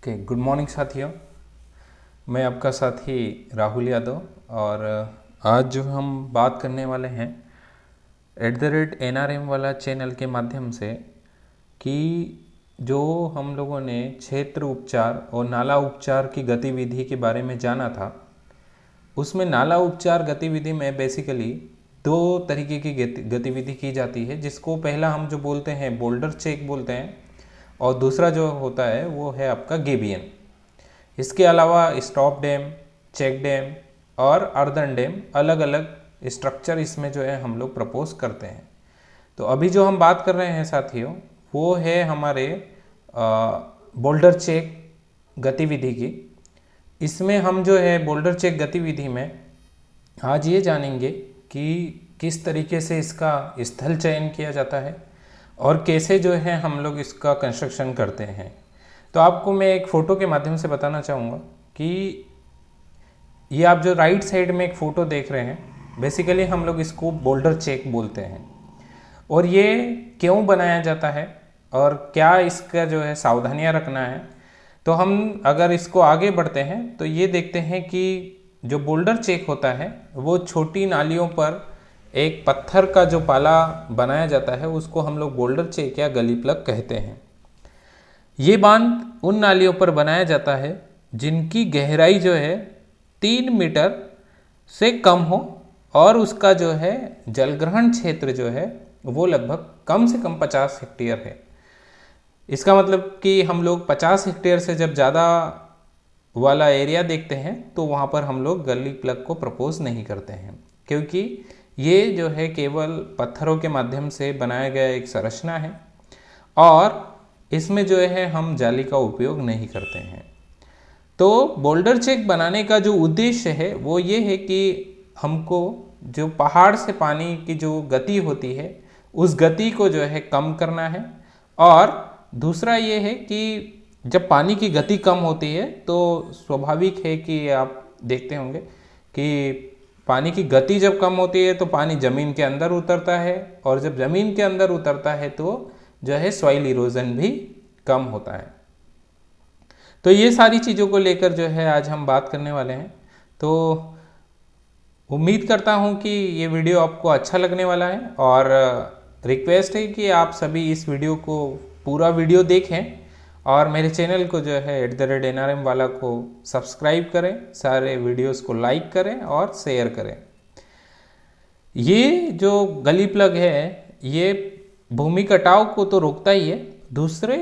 Good morning साथियों। मैं आपका साथी राहुल यादव और आज जो हम बात करने वाले हैं @NRM वाला चैनल के माध्यम से कि जो हम लोगों ने क्षेत्र उपचार और नाला उपचार की गतिविधि के बारे में जाना था, उसमें नाला उपचार गतिविधि में बेसिकली दो तरीके की गतिविधि की जाती है, जिसको पहला हम जो बोलते हैं बोल्डर चेक बोलते हैं और दूसरा जो होता है वो है आपका गेबियन। इसके अलावा स्टॉप डैम, चेक डैम और अर्दन डैम अलग अलग स्ट्रक्चर इसमें जो है हम लोग प्रपोज करते हैं। तो अभी जो हम बात कर रहे हैं साथियों वो है हमारे बोल्डर चेक गतिविधि की। इसमें हम जो है बोल्डर चेक गतिविधि में आज ये जानेंगे कि किस तरीके से इसका स्थल चयन किया जाता है और कैसे जो है हम लोग इसका कंस्ट्रक्शन करते हैं। तो आपको मैं एक फ़ोटो के माध्यम से बताना चाहूँगा कि ये आप जो राइट साइड में एक फ़ोटो देख रहे हैं, बेसिकली हम लोग इसको बोल्डर चेक बोलते हैं। और ये क्यों बनाया जाता है और क्या इसका जो है सावधानियाँ रखना है, तो हम अगर इसको आगे बढ़ते हैं तो ये देखते हैं कि जो बोल्डर चेक होता है वो छोटी नालियों पर एक पत्थर का जो पाला बनाया जाता है उसको हम लोग बोल्डर चेक या गली प्लग कहते हैं। ये बांध उन नालियों पर बनाया जाता है जिनकी गहराई जो है 3 मीटर से कम हो और उसका जो है जलग्रहण क्षेत्र जो है वो लगभग कम से कम 50 हेक्टेयर है। इसका मतलब कि हम लोग 50 हेक्टेयर से जब ज़्यादा वाला एरिया देखते हैं तो वहाँ पर हम लोग गली प्लग को प्रपोज नहीं करते हैं, क्योंकि ये जो है केवल पत्थरों के माध्यम से बनाया गया एक संरचना है और इसमें जो है हम जाली का उपयोग नहीं करते हैं। तो बोल्डर चेक बनाने का जो उद्देश्य है वो ये है कि हमको जो पहाड़ से पानी की जो गति होती है उस गति को जो है कम करना है। और दूसरा ये है कि जब पानी की गति कम होती है तो स्वाभाविक है कि आप देखते होंगे कि पानी की गति जब कम होती है तो पानी ज़मीन के अंदर उतरता है और जब ज़मीन के अंदर उतरता है तो जो है सॉइल इरोजन भी कम होता है। तो ये सारी चीज़ों को लेकर जो है आज हम बात करने वाले हैं। तो उम्मीद करता हूँ कि ये वीडियो आपको अच्छा लगने वाला है और रिक्वेस्ट है कि आप सभी इस वीडियो को पूरा वीडियो देखें और मेरे चैनल को जो है @NRM वाला को सब्सक्राइब करें, सारे वीडियोस को लाइक करें और शेयर करें। ये जो गली प्लग है ये भूमि कटाव को तो रोकता ही है, दूसरे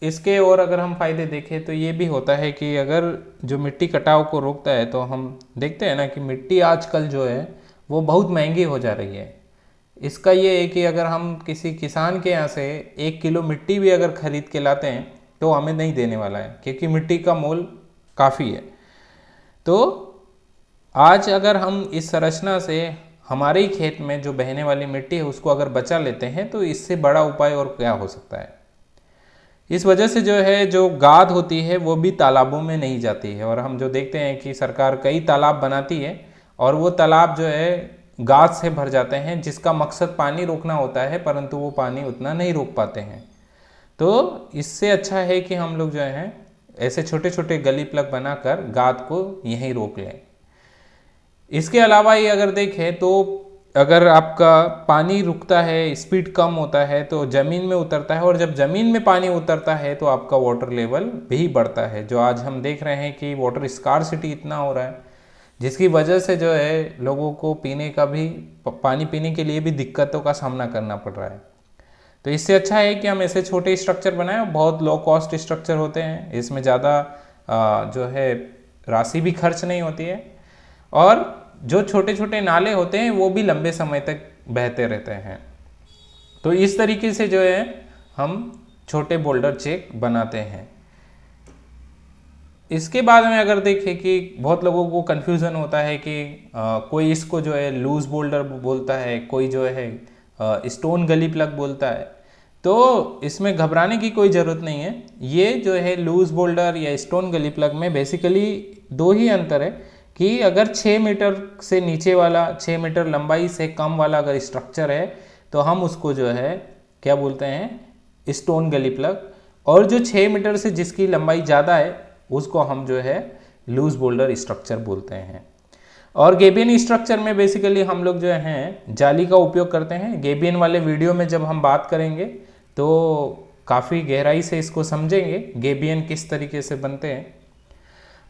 इसके और अगर हम फायदे देखें तो ये भी होता है कि अगर जो मिट्टी कटाव को रोकता है तो हम देखते हैं ना कि मिट्टी आजकल जो है वो बहुत महंगी हो जा रही है। इसका ये है कि अगर हम किसी किसान के यहाँ से 1 किलो मिट्टी भी अगर खरीद के लाते हैं तो हमें नहीं देने वाला है, क्योंकि मिट्टी का मोल काफ़ी है। तो आज अगर हम इस संरचना से हमारे ही खेत में जो बहने वाली मिट्टी है उसको अगर बचा लेते हैं तो इससे बड़ा उपाय और क्या हो सकता है। इस वजह से जो है जो गाद होती है वो भी तालाबों में नहीं जाती है और हम जो देखते हैं कि सरकार कई तालाब बनाती है और वो तालाब जो है गाद से भर जाते हैं, जिसका मकसद पानी रोकना होता है, परंतु वो पानी उतना नहीं रोक पाते हैं। तो इससे अच्छा है कि हम लोग जो है ऐसे छोटे छोटे गली प्लग बनाकर गाद को यहीं रोक लें। इसके अलावा ये अगर देखें तो अगर आपका पानी रुकता है, स्पीड कम होता है तो ज़मीन में उतरता है और जब ज़मीन में पानी उतरता है तो आपका वाटर लेवल भी बढ़ता है। जो आज हम देख रहे हैं कि वाटर स्कार्सिटी इतना हो रहा है, जिसकी वजह से जो है लोगों को पीने का भी पानी पीने के लिए भी दिक्कतों का सामना करना पड़ रहा है। तो इससे अच्छा है कि हम ऐसे छोटे स्ट्रक्चर बनाएं। बहुत लो कॉस्ट स्ट्रक्चर होते हैं, इसमें ज़्यादा जो है राशि भी खर्च नहीं होती है और जो छोटे छोटे नाले होते हैं वो भी लंबे समय तक बहते रहते हैं। तो इस तरीके से जो है हम छोटे बोल्डर चेक बनाते हैं। इसके बाद में अगर देखें कि बहुत लोगों को कन्फ्यूज़न होता है कि कोई इसको जो है लूज बोल्डर बोलता है, कोई जो है स्टोन गली प्लग बोलता है। तो इसमें घबराने की कोई ज़रूरत नहीं है। ये जो है लूज बोल्डर या स्टोन गली प्लग में बेसिकली दो ही अंतर है कि अगर 6 मीटर से नीचे वाला, 6 मीटर लंबाई से कम वाला अगर स्ट्रक्चर है तो हम उसको जो है क्या बोलते हैं, स्टोन गली प्लग। और जो 6 मीटर से जिसकी लंबाई ज़्यादा है उसको हम जो है लूज बोल्डर स्ट्रक्चर बोलते हैं। और गेबियन स्ट्रक्चर में बेसिकली हम लोग जो हैं जाली का उपयोग करते हैं। गेबियन वाले वीडियो में जब हम बात करेंगे तो काफ़ी गहराई से इसको समझेंगे गेबियन किस तरीके से बनते हैं।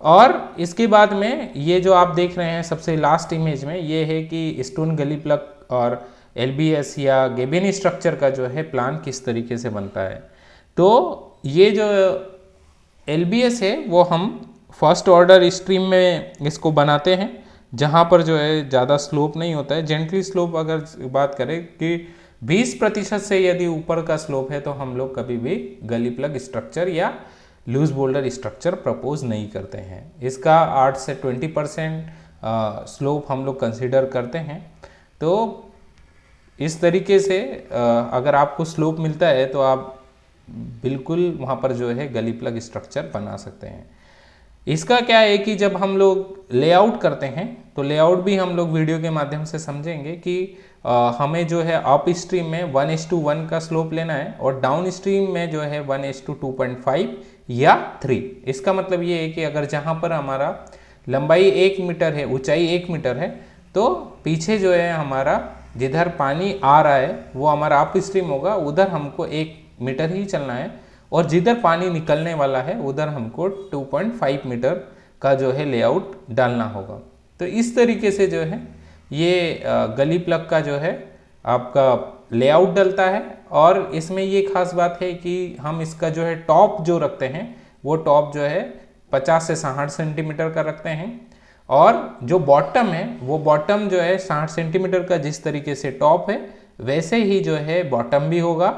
और इसके बाद में ये जो आप देख रहे हैं सबसे लास्ट इमेज में, ये है कि स्टोन गली प्लग और एलबीएस या गेबियन स्ट्रक्चर का जो है प्लान किस तरीके से बनता है। तो ये जो एलबीएस है वो हम फर्स्ट ऑर्डर स्ट्रीम में इसको बनाते हैं, जहाँ पर जो है ज़्यादा स्लोप नहीं होता है। जेंटली स्लोप अगर बात करें कि 20% से यदि ऊपर का स्लोप है तो हम लोग कभी भी गली प्लग स्ट्रक्चर या लूज बोल्डर स्ट्रक्चर प्रपोज नहीं करते हैं। इसका 8 से 20% स्लोप हम लोग कंसिडर करते हैं। तो इस तरीके से अगर आपको स्लोप मिलता है तो आप बिल्कुल वहाँ पर जो है गली प्लग स्ट्रक्चर बना सकते हैं। इसका क्या है कि जब हम लोग लेआउट करते हैं तो लेआउट भी हम लोग वीडियो के माध्यम से समझेंगे कि हमें जो है अप स्ट्रीम में 1:1 का स्लोप लेना है और डाउन स्ट्रीम में जो है 1:2.5 या 3। इसका मतलब ये है कि अगर जहाँ पर हमारा लंबाई 1 मीटर है, ऊंचाई 1 मीटर है, तो पीछे जो है हमारा जिधर पानी आ रहा है वो हमारा अप स्ट्रीम होगा, उधर हमको 1 मीटर ही चलना है, और जिधर पानी निकलने वाला है उधर हमको 2.5 मीटर का जो है लेआउट डालना होगा। तो इस तरीके से जो है ये गली प्लग का जो है आपका लेआउट डलता है। और इसमें ये खास बात है कि हम इसका जो है टॉप जो रखते हैं वो टॉप जो है 50 से 60 सेंटीमीटर का रखते हैं, और जो बॉटम है वो बॉटम जो है 60 सेंटीमीटर का जिस तरीके से टॉप है वैसे ही जो है बॉटम भी होगा।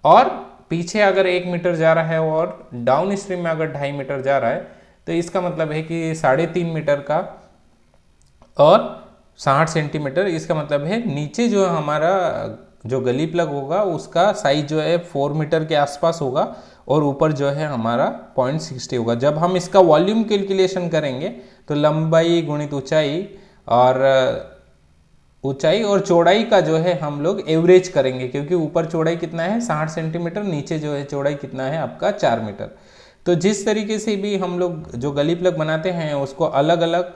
और पीछे अगर 1 मीटर जा रहा है और डाउन स्ट्रीम में अगर 2.5 मीटर जा रहा है तो इसका मतलब है कि 3.5 मीटर का और 60 सेंटीमीटर, इसका मतलब है नीचे जो हमारा जो गली प्लग होगा उसका साइज जो है 4 मीटर के आसपास होगा और ऊपर जो है हमारा 0.60 होगा। जब हम इसका वॉल्यूम कैलकुलेशन करेंगे तो लंबाई गुणित ऊंचाई और चौड़ाई का जो है हम लोग एवरेज करेंगे, क्योंकि ऊपर चौड़ाई कितना है 60 सेंटीमीटर, नीचे जो है चौड़ाई कितना है आपका 4 मीटर। तो जिस तरीके से भी हम लोग जो गली प्लग बनाते हैं उसको अलग अलग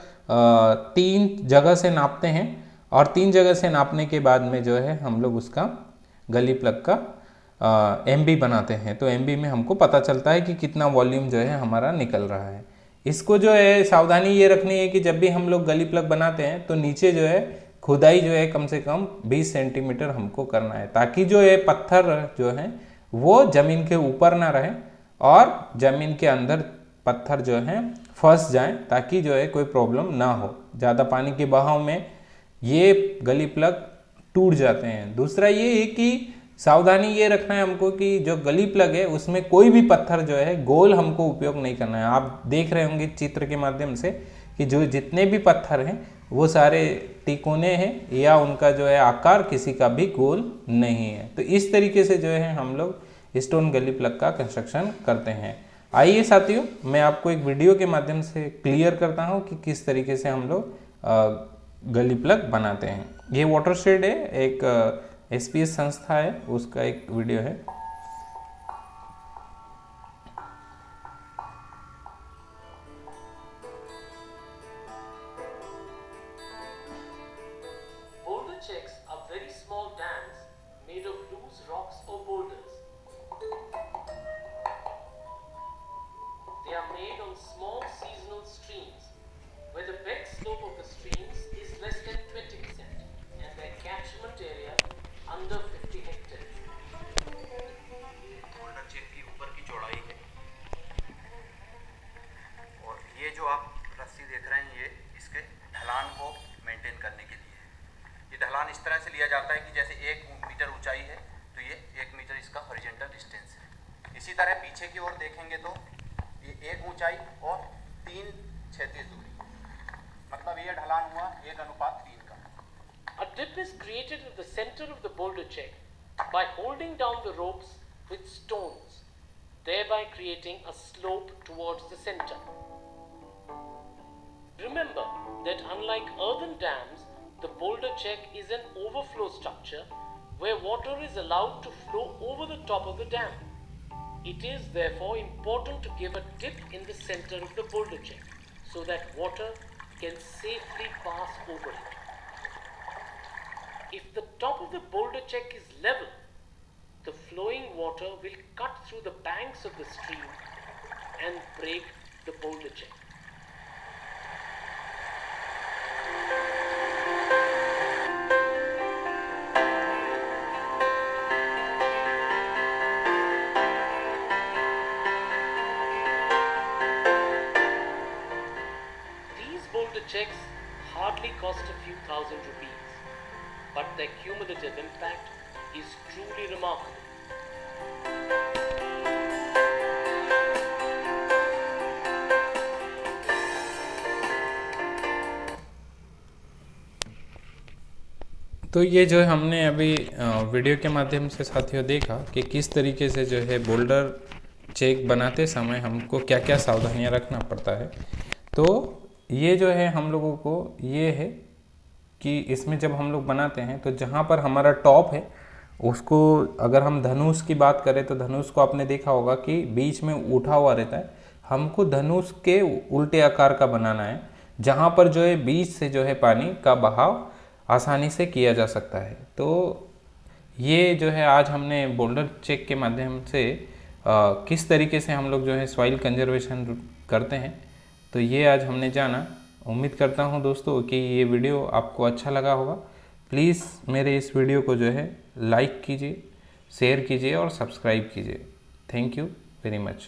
3 जगह से नापते हैं, और 3 जगह से नापने के बाद में जो है हम लोग उसका गली प्लग का एमबी बनाते हैं। तो एमबी में हमको पता चलता है कि कितना वॉल्यूम जो है हमारा निकल रहा है। इसको जो है सावधानी ये रखनी है कि जब भी हम लोग गली प्लग बनाते हैं तो नीचे जो है खुदाई जो है कम से कम 20 सेंटीमीटर हमको करना है, ताकि जो है पत्थर जो है वो जमीन के ऊपर ना रहे और जमीन के अंदर पत्थर जो है फंस जाएं, ताकि जो है कोई प्रॉब्लम ना हो। ज़्यादा पानी के बहाव में ये गली प्लग टूट जाते हैं। दूसरा ये है कि सावधानी ये रखना है हमको कि जो गली प्लग है उसमें कोई भी पत्थर जो है गोल हमको उपयोग नहीं करना है। आप देख रहे होंगे चित्र के माध्यम से कि जो जितने भी पत्थर हैं वो सारे तिकोने हैं या उनका जो है आकार किसी का भी गोल नहीं है। तो इस तरीके से जो है हम लोग स्टोन गली प्लग का कंस्ट्रक्शन करते हैं। आइए साथियों, मैं आपको एक वीडियो के माध्यम से क्लियर करता हूँ कि किस तरीके से हम लोग गली प्लग बनाते हैं। ये वाटरशेड है, एक एसपीएस संस्था है, उसका एक वीडियो है। Boulder checks are very small dams made of loose rocks or boulders. They are made on small seasonal streams where the bed slope of the streams is less than 20% and their catchment area under 50 hectares. Boulder check की ऊपर की चौड़ाई है, और ये जो आप रस्सी देख रहे हैं ये इसके ढलान को मेंटेन करने के लिए है। ये ढलान इस तरह से लिया जाता है कि जैसे 1 मीटर ऊंचाई है तो ये 1 मीटर इसका हॉरिजॉन्टल डिस्टेंस है। इसी तरह पीछे की ओर देखेंगे तो ये 1 ऊंचाई और 3 क्षैतिज दूरी, मतलब ये ढलान हुआ 1:3 का। A dip is created at the center of the boulder check by holding down the ropes with stones, thereby creating a slope towards the center. Remember that unlike earthen dams, the boulder check is an overflow structure where water is allowed to flow over the top of the dam. It is therefore important to give a dip in the center of the boulder check so that water can safely pass over it. If the top of the boulder check is level, the flowing water will cut through the banks of the stream and break the boulder check. These boulder checks hardly cost a few thousand rupees, but their cumulative impact is truly remarkable. तो ये जो है हमने अभी video के माध्यम से साथियों देखा कि किस तरीके से जो है बोल्डर चेक बनाते समय हमको क्या क्या सावधानियां रखना पड़ता है। तो ये जो है हम लोगों को ये है कि इसमें जब हम लोग बनाते हैं तो जहाँ पर हमारा टॉप है उसको, अगर हम धनुष की बात करें तो धनुष को आपने देखा होगा कि बीच में उठा हुआ रहता है। हमको धनुष के उल्टे आकार का बनाना है, जहाँ पर जो है बीच से जो है पानी का बहाव आसानी से किया जा सकता है। तो ये जो है आज हमने बोल्डर चेक के माध्यम से किस तरीके से हम लोग जो है सॉइल कंजर्वेशन करते हैं, तो ये आज हमने जाना। उम्मीद करता हूँ दोस्तों कि ये वीडियो आपको अच्छा लगा होगा। प्लीज़ मेरे इस वीडियो को जो है लाइक कीजिए, शेयर कीजिए और सब्सक्राइब कीजिए। Thank you very much.